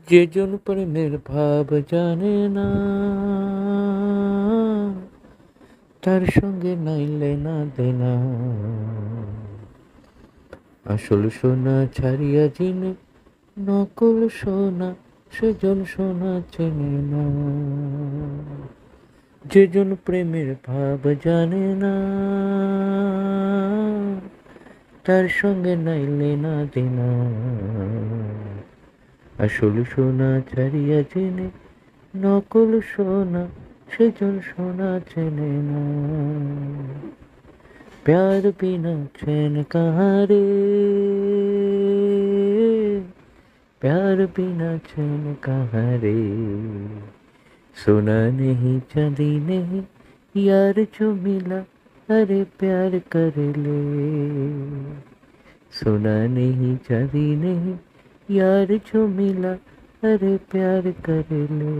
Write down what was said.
যে জন প্রেমের ভাব জানে না, তার সঙ্গে নাইলে না দেনা। আসল সোনা ছাড়িয়া জিনে নকল সোনা, সেজন সোনা চেনে না। যে জন প্রেমের ভাব জানে না, তার সঙ্গে নাইলে না দেনা। আসল সোনা ছাড়িয়া জেনে নকল সোনা, সেজন সোনা চেনে না। प्यार बिना चैन कहाँ रे, प्यार बिना चैन कहाँ रे। सोना नहीं चांदी नहीं यार जो मिला, अरे प्यार कर ले। सोना नहीं चांदी नहीं यार जो मिला, अरे प्यार कर ले।